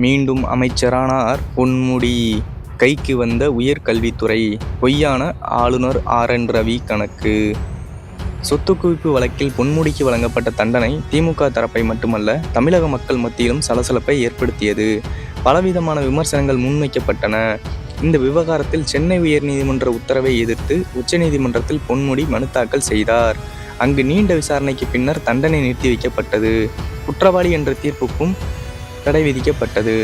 மீண்டும் அமைச்சரானார் பொன்முடி. கைக்கு வந்த உயர்கல்வித்துறை. பொய்யான ஆளுநர் RN ரவி கணக்கு. சொத்து குவிப்பு வழக்கில் பொன்முடிக்கு வழங்கப்பட்ட தண்டனை திமுக தரப்பை மட்டுமல்ல, தமிழக மக்கள் மத்தியிலும் சலசலப்பை ஏற்படுத்தியது. பலவிதமான விமர்சனங்கள் முன்வைக்கப்பட்டன. இந்த விவகாரத்தில் சென்னை உயர்நீதிமன்ற உத்தரவை எதிர்த்து உச்சநீதிமன்றத்தில் பொன்முடி மனு தாக்கல் செய்தார். அங்கு நீண்ட விசாரணைக்கு பின்னர் தண்டனை நிறுத்தி வைக்கப்பட்டது. குற்றவாளி என்ற தீர்ப்புக்கும் தடை விதிக்கப்பட்டது.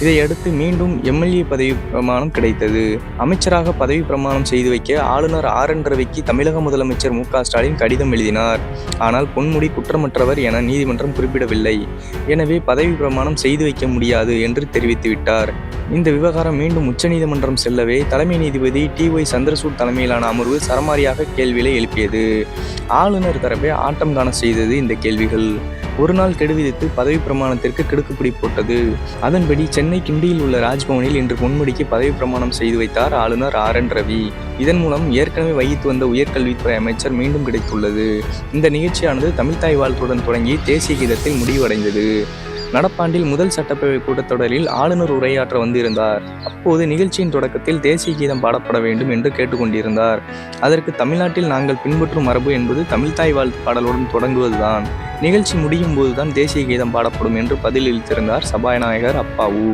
இதையடுத்து மீண்டும் MLA பதவி பிரமாணம் கிடைத்தது. அமைச்சராக பதவி பிரமாணம் செய்து வைக்க ஆளுநர் RN ரவிக்கு தமிழக முதலமைச்சர் MK ஸ்டாலின் கடிதம் எழுதினார். ஆனால் பொன்முடி குற்றமற்றவர் என நீதிமன்றம் குறிப்பிடவில்லை. எனவே பதவி பிரமாணம் செய்து வைக்க முடியாது என்று தெரிவித்துவிட்டார். இந்த விவகாரம் மீண்டும் உச்சநீதிமன்றம் செல்லவே தலைமை நீதிபதி TY சந்திரசூட் தலைமையிலான அமர்வு சரமாரியாக கேள்விகளை எழுப்பியது. ஆளுநர் தரப்பை ஆட்டம் காண செய்தது இந்த கேள்விகள். ஒரு நாள் கெடு விதித்து பதவி பிரமாணத்திற்கு கிடுக்குப்பிடி போட்டது. அதன்படி சென்னை கிண்டியில் உள்ள ராஜ்பவனில் இன்று பொன்முடிக்கு பதவி பிரமாணம் செய்து வைத்தார் ஆளுநர் RN ரவி. இதன் மூலம் ஏற்கனவே வகித்து வந்த உயர்கல்வித்துறை அமைச்சர் மீண்டும் கிடைத்துள்ளது. இந்த நிகழ்ச்சியானது தமிழ்த்தாய் வாழ்த்துடன் தொடங்கி தேசிய கீதத்தில் முடிவடைந்தது. நடப்பாண்டில் முதல் சட்டப்பேரவை கூட்டத்தொடரில் ஆளுநர் உரையாற்ற வந்திருந்தார். அப்போது நிகழ்ச்சியின் தொடக்கத்தில் தேசிய கீதம் பாடப்பட வேண்டும் என்று கேட்டுக்கொண்டிருந்தார். அதற்கு தமிழ்நாட்டில் நாங்கள் பின்பற்றும் மரபு என்பது தமிழ்த்தாய் வாழ்த்து பாடலுடன் தொடங்குவதுதான். நிகழ்ச்சி முடியும் போதுதான் தேசிய கீதம் பாடப்படும் என்று பதிலளித்திருந்தார் சபாநாயகர் அப்பாவு.